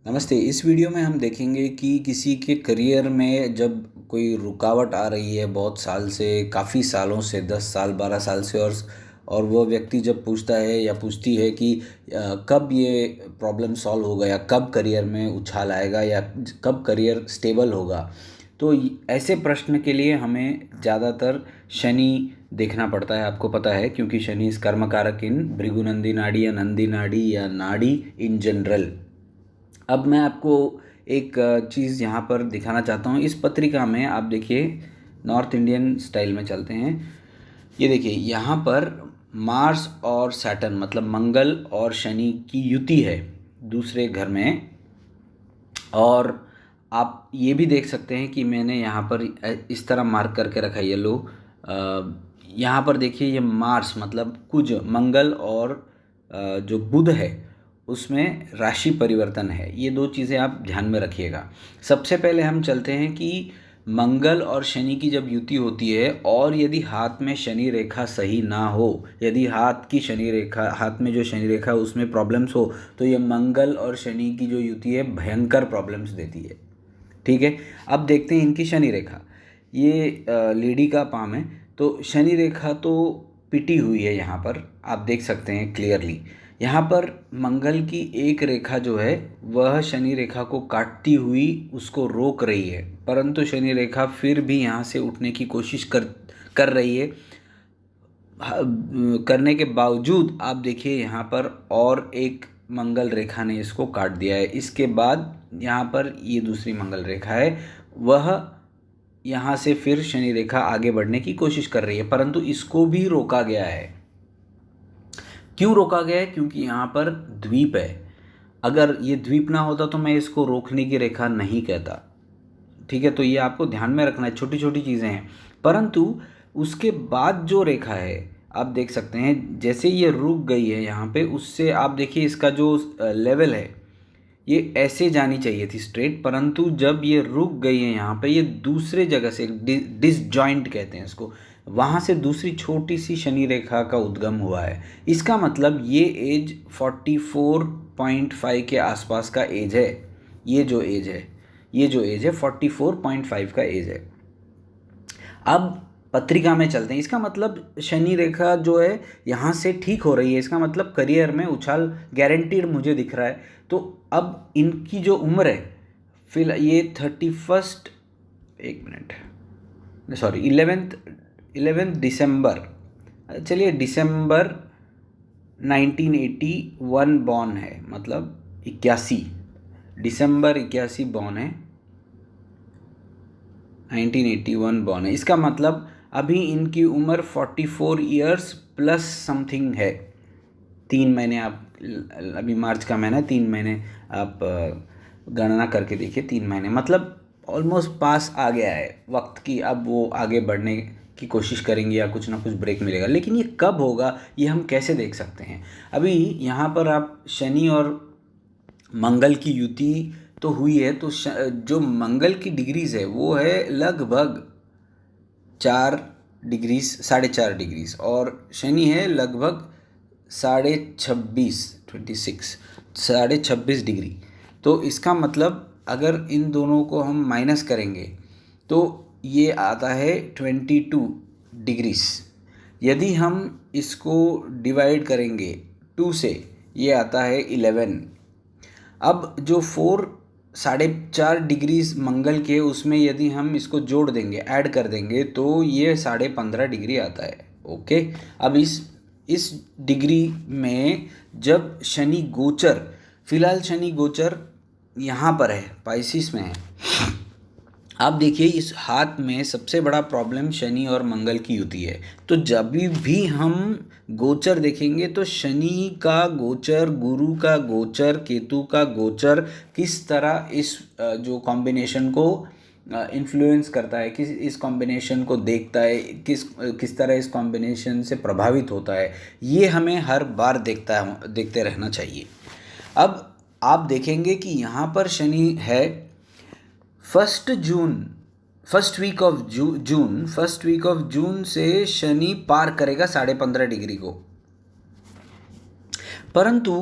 नमस्ते। इस वीडियो में हम देखेंगे कि किसी के करियर में जब कोई रुकावट आ रही है बहुत साल से, काफ़ी सालों से, 10 साल 12 साल से, और वो व्यक्ति जब पूछता है या पूछती है कि कब ये प्रॉब्लम सॉल्व होगा या कब करियर में उछाल आएगा या कब करियर स्टेबल होगा। तो ऐसे प्रश्न के लिए हमें ज़्यादातर शनि देखना पड़ता है। आपको पता है, क्योंकि शनि इस कर्मकारक इन भृगुनंदी नाड़ी या नंदी नाड़ी या नाड़ी इन जनरल। अब मैं आपको एक चीज़ यहाँ पर दिखाना चाहता हूँ। इस पत्रिका में आप देखिए, नॉर्थ इंडियन स्टाइल में चलते हैं। ये देखिए, यहाँ पर मार्स और सैटर्न मतलब मंगल और शनि की युति है दूसरे घर में। और आप ये भी देख सकते हैं कि मैंने यहाँ पर इस तरह मार्क करके रखा है येलो। यहाँ पर देखिए, ये मार्स मतलब कुज, मंगल, और जो बुध है उसमें राशि परिवर्तन है। ये दो चीज़ें आप ध्यान में रखिएगा। सबसे पहले हम चलते हैं कि मंगल और शनि की जब युति होती है और यदि हाथ में शनि रेखा सही ना हो, यदि हाथ में जो शनि रेखा उसमें प्रॉब्लम्स हो, तो ये मंगल और शनि की जो युति है भयंकर प्रॉब्लम्स देती है। ठीक है, अब देखते हैं इनकी शनि रेखा। ये लेडी का पाम है, तो शनि रेखा तो पिटी हुई है। यहाँ पर आप देख सकते हैं क्लियरली। यहाँ पर मंगल की एक रेखा जो है वह शनि रेखा को काटती हुई उसको रोक रही है, परंतु शनि रेखा फिर भी यहाँ से उठने की कोशिश कर रही है। करने के बावजूद आप देखिए, यहाँ पर और एक मंगल रेखा ने इसको काट दिया है। इसके बाद यहाँ पर ये दूसरी मंगल रेखा है, वह यहाँ से फिर शनि रेखा आगे बढ़ने की कोशिश कर रही है, परंतु इसको भी रोका गया है। क्यों रोका गया है? क्योंकि यहाँ पर द्वीप है। अगर ये द्वीप ना होता तो मैं इसको रोकने की रेखा नहीं कहता। ठीक है, तो ये आपको ध्यान में रखना है, छोटी छोटी चीज़ें हैं। परंतु उसके बाद जो रेखा है आप देख सकते हैं, जैसे ये रुक गई है यहाँ पे, उससे आप देखिए इसका जो लेवल है ये ऐसे जानी चाहिए थी स्ट्रेट, परंतु जब ये रुक गई है यहाँ पे, ये दूसरे जगह से डिसजॉइंट कहते हैं इसको, वहाँ से दूसरी छोटी सी शनि रेखा का उद्गम हुआ है। इसका मतलब ये एज 44.5 के आसपास का एज है। ये जो एज है 44.5 का एज है। अब पत्रिका में चलते हैं। इसका मतलब शनि रेखा जो है यहाँ से ठीक हो रही है, इसका मतलब करियर में उछाल गारंटीड मुझे दिख रहा है। तो अब इनकी जो उम्र है, फिलहाल ये 31, एक मिनट, सॉरी, 11 दिसंबर, चलिए दिसंबर 1981 बॉर्न है, मतलब 81 दिसंबर 81 बॉर्न है, 1981 बॉर्न है। इसका मतलब अभी इनकी उम्र 44 ईयर्स प्लस समथिंग है। 3 महीने आप, अभी मार्च का महीना है, 3 महीने आप गणना करके देखिए। 3 महीने मतलब ऑलमोस्ट पास आ गया है वक्त की। अब वो आगे बढ़ने की कोशिश करेंगे या कुछ ना कुछ ब्रेक मिलेगा, लेकिन ये कब होगा ये हम कैसे देख सकते हैं? अभी यहाँ पर आप शनि और मंगल की युति तो हुई है, तो जो मंगल की डिग्रीज है वो है लगभग 4 डिग्रीज, 4.5 डिग्रीज, और शनि है लगभग 26.5, 26.5 डिग्री। तो इसका मतलब अगर इन दोनों को हम माइनस करेंगे तो ये आता है 22 डिग्रीज। यदि हम इसको डिवाइड करेंगे 2 से, ये आता है 11। अब जो 4.5 डिग्रीज मंगल के, उसमें यदि हम इसको जोड़ देंगे, ऐड कर देंगे, तो ये 15.5 डिग्री आता है। ओके, अब इस डिग्री में जब शनि गोचर, फिलहाल शनि गोचर यहाँ पर है, पाइसिस में है। आप देखिए, इस हाथ में सबसे बड़ा प्रॉब्लम शनि और मंगल की युति है। तो जब भी हम गोचर देखेंगे तो शनि का गोचर, गुरु का गोचर, केतु का गोचर किस तरह इस जो कॉम्बिनेशन को इन्फ्लुएंस करता है, किस इस कॉम्बिनेशन को देखता है, किस तरह इस कॉम्बिनेशन से प्रभावित होता है, ये हमें हर बार देखते रहना चाहिए। अब आप देखेंगे कि यहाँ पर शनि है फर्स्ट वीक ऑफ जून से शनि पार करेगा 15.5 डिग्री को। परंतु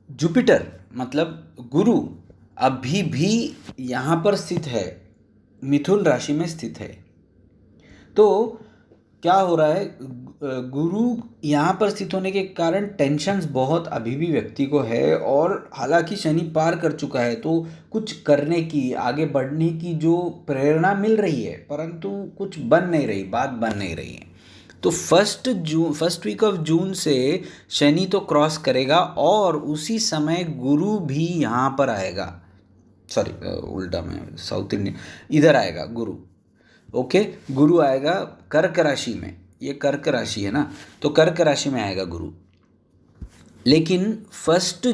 जुपिटर मतलब गुरु अभी भी यहाँ पर स्थित है, मिथुन राशि में स्थित है। तो क्या हो रहा है, गुरु यहाँ पर स्थित होने के कारण टेंशन्स बहुत अभी भी व्यक्ति को है, और हालांकि शनि पार कर चुका है तो कुछ करने की, आगे बढ़ने की जो प्रेरणा मिल रही है, परंतु कुछ बन नहीं रही, बात बन नहीं रही है। तो फर्स्ट वीक ऑफ जून से शनि तो क्रॉस करेगा, और उसी समय गुरु भी यहाँ पर आएगा। सॉरी, उल्टा, में साउथ इंडियन, इधर आएगा गुरु। ओके, गुरु आएगा कर्क राशि में, ये कर्क राशि है ना, तो कर्क राशि में आएगा गुरु। लेकिन फर्स्ट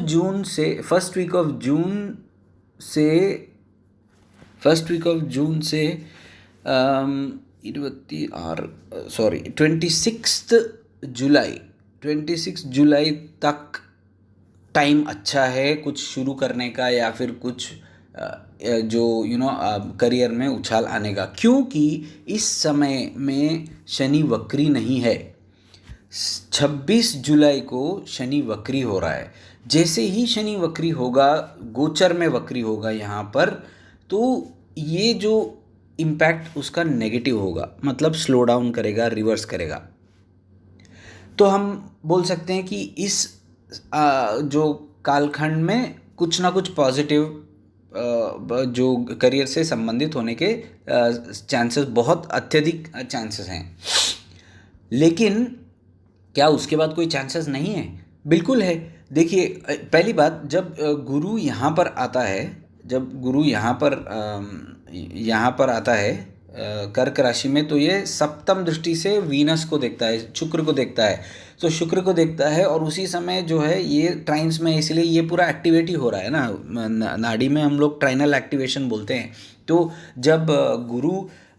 वीक ऑफ जून से 26 जुलाई तक टाइम अच्छा है कुछ शुरू करने का, या फिर कुछ जो करियर में उछाल आने का, क्योंकि इस समय में शनि वक्री नहीं है। 26 जुलाई को शनि वक्री हो रहा है। जैसे ही शनि वक्री होगा, गोचर में वक्री होगा यहाँ पर, तो ये जो इम्पैक्ट उसका नेगेटिव होगा, मतलब स्लो डाउन करेगा, रिवर्स करेगा। तो हम बोल सकते हैं कि इस जो कालखंड में कुछ ना कुछ पॉजिटिव जो करियर से संबंधित होने के चांसेस, बहुत अत्यधिक चांसेस हैं। लेकिन क्या उसके बाद कोई चांसेस नहीं है? बिल्कुल है। देखिए, पहली बात, जब गुरु यहाँ पर आता है, यहाँ पर आता है कर्क राशि में, तो ये सप्तम दृष्टि से वीनस को देखता है, शुक्र को देखता है। तो शुक्र को देखता है, और उसी समय जो है ये ट्राइन्स में, इसलिए ये पूरा एक्टिवेट हो रहा है ना, नाड़ी में हम लोग ट्राइनल एक्टिवेशन बोलते हैं। तो जब गुरु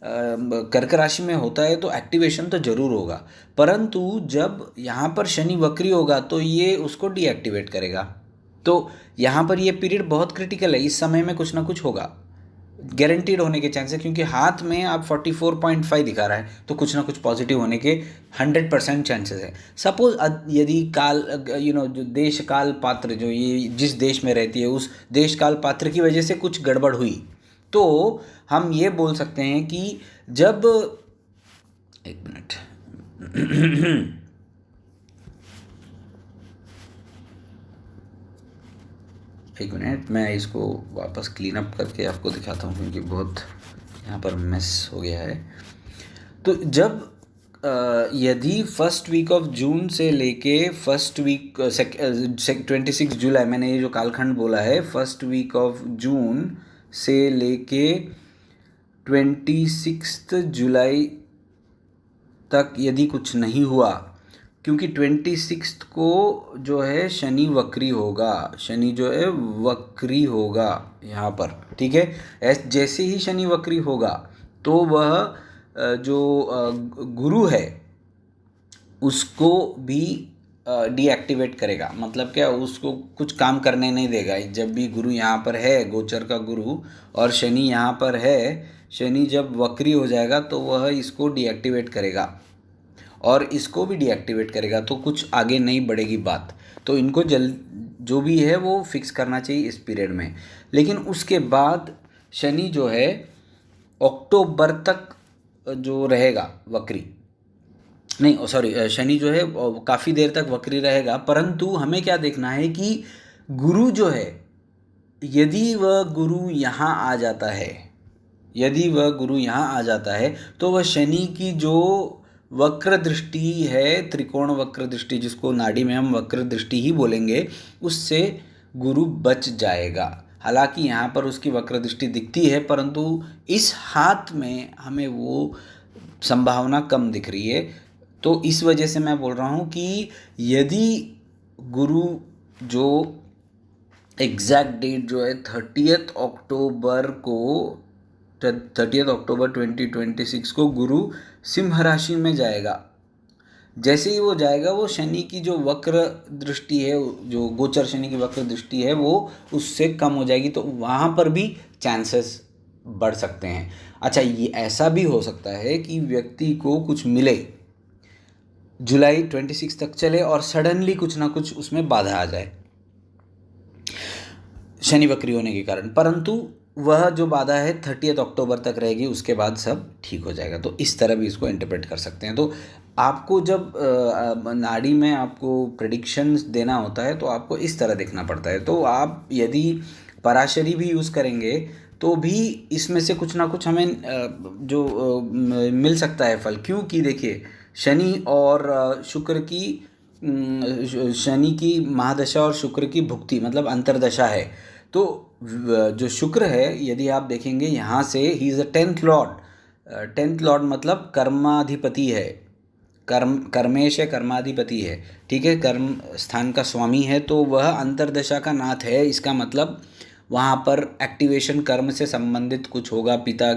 कर्क राशि में होता है तो एक्टिवेशन तो जरूर होगा, परंतु जब यहाँ पर शनि वक्री होगा तो ये उसको डीएक्टिवेट करेगा। तो यहाँ पर ये पीरियड बहुत क्रिटिकल है, इस समय में कुछ ना कुछ होगा, गारंटीड होने के चांसेस, क्योंकि हाथ में आप 44.5 दिखा रहा है, तो कुछ ना कुछ पॉजिटिव होने के 100% चांसेस है। सपोज यदि काल जो देश काल पात्र, जो ये जिस देश में रहती है, उस देश काल पात्र की वजह से कुछ गड़बड़ हुई, तो हम ये बोल सकते हैं कि जब एक मिनट मैं इसको वापस क्लीन अप करके आपको दिखाता हूँ, क्योंकि बहुत यहाँ पर मिस हो गया है। तो जब यदि फर्स्ट वीक ऑफ जून से लेके 26 जुलाई, मैंने ये जो कालखंड बोला है, फर्स्ट वीक ऑफ जून से लेके 26 जुलाई तक यदि कुछ नहीं हुआ, क्योंकि 26 को जो है शनि वक्री होगा, शनि जो है वक्री होगा यहाँ पर, ठीक है। जैसे ही शनि वक्री होगा तो वह जो गुरु है उसको भी डीएक्टिवेट करेगा। मतलब क्या, उसको कुछ काम करने नहीं देगा। जब भी गुरु यहाँ पर है, गोचर का गुरु, और शनि यहाँ पर है, शनि जब वक्री हो जाएगा तो वह इसको डीएक्टिवेट करेगा, और इसको भी डीएक्टिवेट करेगा, तो कुछ आगे नहीं बढ़ेगी बात। तो इनको जो भी है वो फिक्स करना चाहिए इस पीरियड में। लेकिन उसके बाद शनि जो है अक्टूबर तक जो रहेगा वक्री, नहीं सॉरी, शनि जो है काफ़ी देर तक वक्री रहेगा, परंतु हमें क्या देखना है कि गुरु जो है, यदि वह गुरु यहाँ आ जाता है, तो वह शनि की जो वक्र दृष्टि है, त्रिकोण वक्र दृष्टि, जिसको नाड़ी में हम वक्र दृष्टि ही बोलेंगे, उससे गुरु बच जाएगा। हालांकि यहाँ पर उसकी वक्र दृष्टि दिखती है, परंतु इस हाथ में हमें वो संभावना कम दिख रही है। तो इस वजह से मैं बोल रहा हूँ कि यदि गुरु जो एग्जैक्ट डेट जो है 30 अक्टूबर 2026 को गुरु सिंह राशि में जाएगा। जैसे ही वो जाएगा, वो शनि की जो वक्र दृष्टि है, जो गोचर शनि की वक्र दृष्टि है, वो उससे कम हो जाएगी, तो वहाँ पर भी चांसेस बढ़ सकते हैं। अच्छा, ये ऐसा भी हो सकता है कि व्यक्ति को कुछ मिले, जुलाई 26 तक चले, और सडनली कुछ ना कुछ उसमें बाधा आ जाए। शनि वक्री होने के कारण, परंतु वह जो बाधा है 30 अक्टूबर तक रहेगी, उसके बाद सब ठीक हो जाएगा। तो इस तरह भी इसको इंटरप्रेट कर सकते हैं। तो आपको जब नाड़ी में आपको प्रेडिक्शंस देना होता है तो आपको इस तरह देखना पड़ता है। तो आप यदि पराशरी भी यूज़ करेंगे तो भी इसमें से कुछ ना कुछ हमें मिल सकता है फल। क्योंकि देखिए शनि और शुक्र की शनि की महादशा और शुक्र की भुक्ति मतलब अंतर्दशा है। तो जो शुक्र है यदि आप देखेंगे यहाँ से, he is a 10th Lord. 10th Lord मतलब कर्माधिपति है, कर्मेश है, कर्माधिपति है, ठीक है, कर्म स्थान का स्वामी है। तो वह अंतर्दशा का नाथ है। इसका मतलब वहाँ पर एक्टिवेशन कर्म से संबंधित कुछ होगा, पिता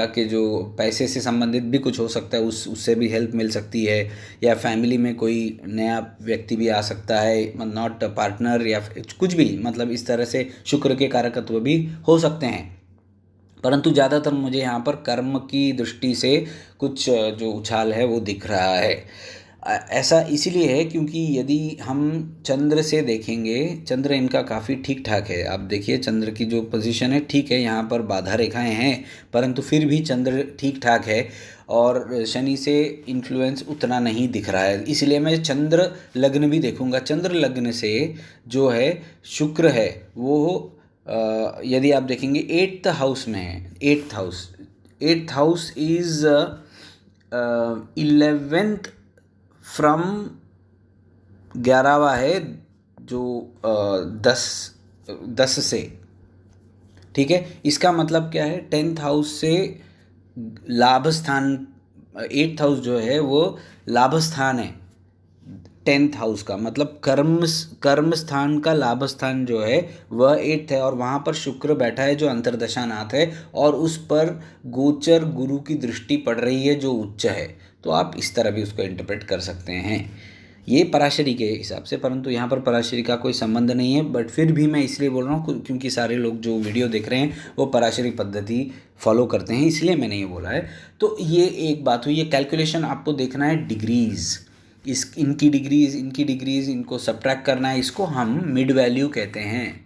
के जो पैसे से संबंधित भी कुछ हो सकता है, उससे भी हेल्प मिल सकती है। या फैमिली में कोई नया व्यक्ति भी आ सकता है, नॉट पार्टनर या कुछ भी, मतलब इस तरह से शुक्र के कारकत्व भी हो सकते हैं। परंतु ज़्यादातर मुझे यहाँ पर कर्म की दृष्टि से कुछ जो उछाल है वो दिख रहा है। ऐसा इसीलिए है क्योंकि यदि हम चंद्र से देखेंगे, चंद्र इनका काफ़ी ठीक ठाक है। आप देखिए चंद्र की जो पोजीशन है, ठीक है, यहाँ पर बाधा रेखाएं हैं, परंतु फिर भी चंद्र ठीक ठाक है और शनि से इन्फ्लुएंस उतना नहीं दिख रहा है। इसलिए मैं चंद्र लग्न भी देखूंगा। चंद्र लग्न से जो है शुक्र है वो यदि आप देखेंगे 8th हाउस में है। 8th house is 11th from 11वां है जो 10 से, ठीक है। इसका मतलब क्या है, 10th हाउस से लाभ स्थान, 8th हाउस जो है वो लाभ स्थान है। 10th हाउस का मतलब कर्म स्थान का लाभ स्थान जो है वह 8th है और वहाँ पर शुक्र बैठा है जो अंतर्दशानाथ है और उस पर गोचर गुरु की दृष्टि पड़ रही है जो उच्च है। तो आप इस तरह भी उसको इंटरप्रेट कर सकते हैं, ये पराशरी के हिसाब से। परंतु यहाँ पर पराशरी का कोई संबंध नहीं है, बट फिर भी मैं इसलिए बोल रहा हूँ क्योंकि सारे लोग जो वीडियो देख रहे हैं वो पराशरी पद्धति फॉलो करते हैं, इसलिए मैंने ये बोला है। तो ये एक बात हुई। ये कैलकुलेशन आपको देखना है डिग्रीज़, इनकी डिग्रीज़ इनको सब्ट्रैक्ट करना है। इसको हम मिड वैल्यू कहते हैं।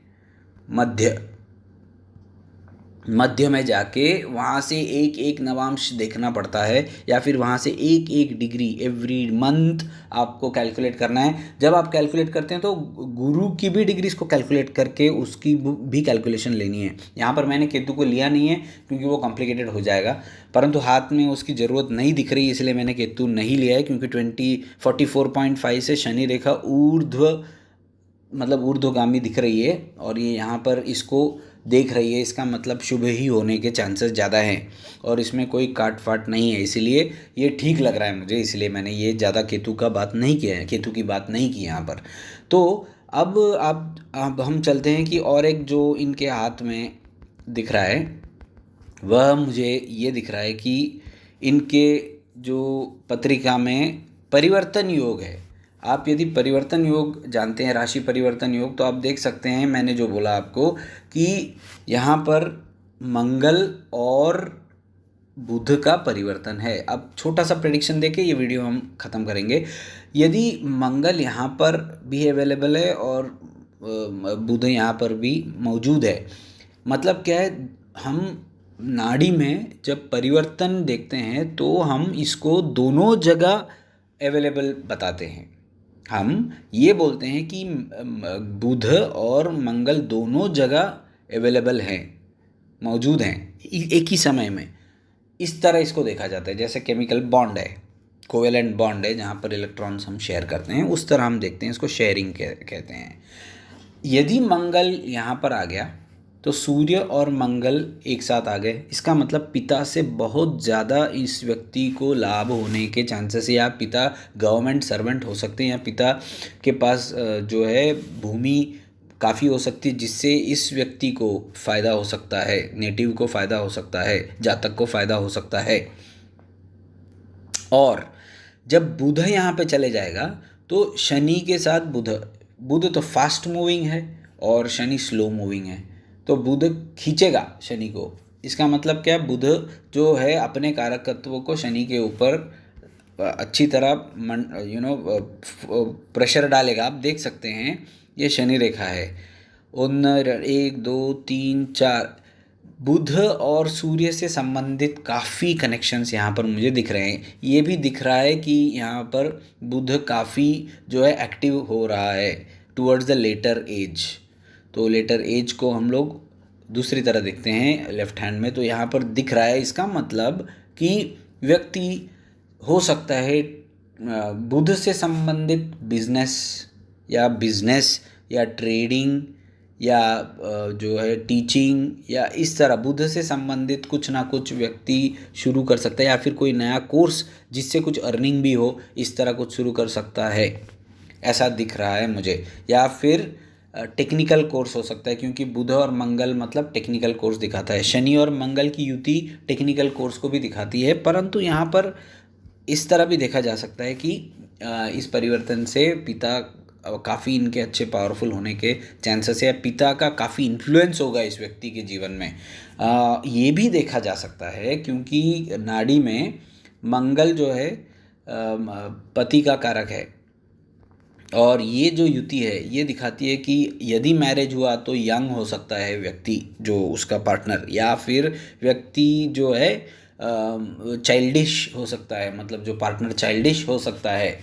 मध्य में जाके वहाँ से एक एक नवांश देखना पड़ता है या फिर वहाँ से एक एक डिग्री एवरी मंथ आपको कैलकुलेट करना है। जब आप कैलकुलेट करते हैं तो गुरु की भी डिग्रीज को कैलकुलेट करके उसकी भी कैलकुलेशन लेनी है। यहाँ पर मैंने केतु को लिया नहीं है क्योंकि वो कॉम्प्लिकेटेड हो जाएगा, परंतु हाथ में उसकी ज़रूरत नहीं दिख रही इसलिए मैंने केतु नहीं लिया है। क्योंकि 44.5 से शनि रेखा ऊर्ध्वगामी दिख रही है और ये यहाँ पर इसको देख रही है, इसका मतलब शुभ ही होने के चांसेस ज़्यादा हैं और इसमें कोई काट फाट नहीं है, इसीलिए ये ठीक लग रहा है मुझे। इसलिए मैंने ये ज़्यादा केतु की बात नहीं की यहाँ पर। तो अब हम चलते हैं कि और एक जो इनके हाथ में दिख रहा है वह मुझे ये दिख रहा है कि इनके जो पत्रिका में परिवर्तन योग है। आप यदि परिवर्तन योग जानते हैं, राशि परिवर्तन योग, तो आप देख सकते हैं मैंने जो बोला आपको कि यहाँ पर मंगल और बुध का परिवर्तन है। अब छोटा सा प्रेडिक्शन देके ये वीडियो हम ख़त्म करेंगे। यदि मंगल यहाँ पर भी अवेलेबल है और बुध यहाँ पर भी मौजूद है, मतलब क्या है, हम नाड़ी में जब परिवर्तन देखते हैं तो हम इसको दोनों जगह अवेलेबल बताते हैं। हम ये बोलते हैं कि बुध और मंगल दोनों जगह अवेलेबल हैं, मौजूद हैं एक ही समय में। इस तरह इसको देखा जाता है, जैसे केमिकल बॉन्ड है, कोवेलेंट बॉन्ड है जहाँ पर इलेक्ट्रॉन्स हम शेयर करते हैं, उस तरह हम देखते हैं, इसको शेयरिंग कहते हैं। यदि मंगल यहाँ पर आ गया तो सूर्य और मंगल एक साथ आ गए, इसका मतलब पिता से बहुत ज़्यादा इस व्यक्ति को लाभ होने के चांसेस है। या पिता गवर्नमेंट सर्वेंट हो सकते हैं या पिता के पास जो है भूमि काफ़ी हो सकती है जिससे इस व्यक्ति को फ़ायदा हो सकता है, नेटिव को फ़ायदा हो सकता है, जातक को फ़ायदा हो सकता है। और जब बुध यहाँ पे चले जाएगा तो शनि के साथ बुध तो फास्ट मूविंग है और शनि स्लो मूविंग है, तो बुध खींचेगा शनि को। इसका मतलब क्या, बुध जो है अपने कारकत्व को शनि के ऊपर अच्छी तरह प्रेशर डालेगा। आप देख सकते हैं ये शनि रेखा है उन 1 2 3 4 बुध और सूर्य से संबंधित काफ़ी कनेक्शंस यहाँ पर मुझे दिख रहे हैं। ये भी दिख रहा है कि यहाँ पर बुध काफ़ी जो है एक्टिव हो रहा है टुवर्ड्स द लेटर एज। तो लेटर एज को हम लोग दूसरी तरह देखते हैं लेफ्ट हैंड में, तो यहाँ पर दिख रहा है। इसका मतलब कि व्यक्ति हो सकता है बुध से संबंधित बिजनेस या ट्रेडिंग या जो है टीचिंग या इस तरह बुध से संबंधित कुछ ना कुछ व्यक्ति शुरू कर सकता है, या फिर कोई नया कोर्स जिससे कुछ अर्निंग भी हो, इस तरह कुछ शुरू कर सकता है, ऐसा दिख रहा है मुझे। या फिर टेक्निकल कोर्स हो सकता है, क्योंकि बुध और मंगल मतलब टेक्निकल कोर्स दिखाता है। शनि और मंगल की युति टेक्निकल कोर्स को भी दिखाती है, परंतु यहाँ पर इस तरह भी देखा जा सकता है कि इस परिवर्तन से पिता काफ़ी इनके अच्छे पावरफुल होने के चांसेस है, पिता का काफ़ी इन्फ्लुएंस होगा इस व्यक्ति के जीवन में। ये भी देखा जा सकता है क्योंकि नाड़ी में मंगल जो है पति का कारक है, और ये जो युति है ये दिखाती है कि यदि मैरिज हुआ तो यंग हो सकता है व्यक्ति जो उसका पार्टनर, या फिर व्यक्ति जो है चाइल्डिश हो सकता है, मतलब जो पार्टनर चाइल्डिश हो सकता है।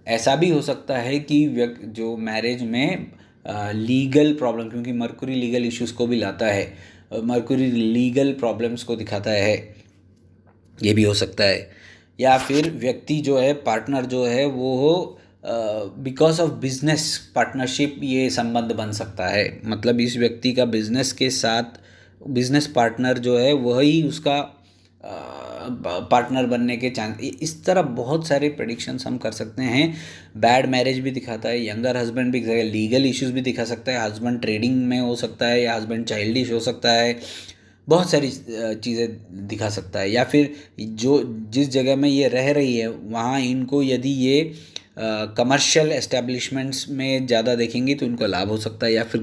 ऐसा भी हो सकता है कि जो मैरिज में लीगल प्रॉब्लम, क्योंकि मरकुरी लीगल इश्यूज़ को भी लाता है, मरकुरी लीगल प्रॉब्लम्स को दिखाता है, ये भी हो सकता है। या फिर व्यक्ति जो है पार्टनर जो है वो हो बिकॉज ऑफ बिजनेस पार्टनरशिप ये संबंध बन सकता है, मतलब इस व्यक्ति का बिजनेस के साथ बिजनेस पार्टनर जो है वही उसका पार्टनर बनने के चांस, इस तरह बहुत सारे प्रेडिक्शंस हम कर सकते हैं। बैड मैरिज भी दिखाता है, यंगर हस्बैंड भी दिखाता है, लीगल इश्यूज भी दिखा सकता है, हस्बैंड ट्रेडिंग में हो सकता है या हस्बैंड चाइल्डिश हो सकता है, बहुत सारी चीज़ें दिखा सकता है। या फिर जो जिस जगह में ये रह रही है वहाँ इनको यदि ये कमर्शियल एस्टेब्लिशमेंट्स में ज़्यादा देखेंगे तो इनको लाभ हो सकता है, या फिर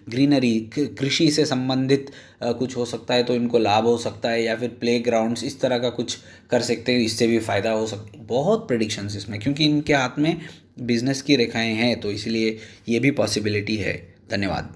ग्रीनरी कृषि से संबंधित कुछ हो सकता है तो इनको लाभ हो सकता है, या फिर प्ले ग्राउंड्स इस तरह का कुछ कर सकते हैं, इससे भी फ़ायदा हो सकता है। बहुत प्रेडिक्शंस इसमें, क्योंकि इनके हाथ में बिजनेस की रेखाएं हैं तो इसलिए ये भी पॉसिबिलिटी है। धन्यवाद।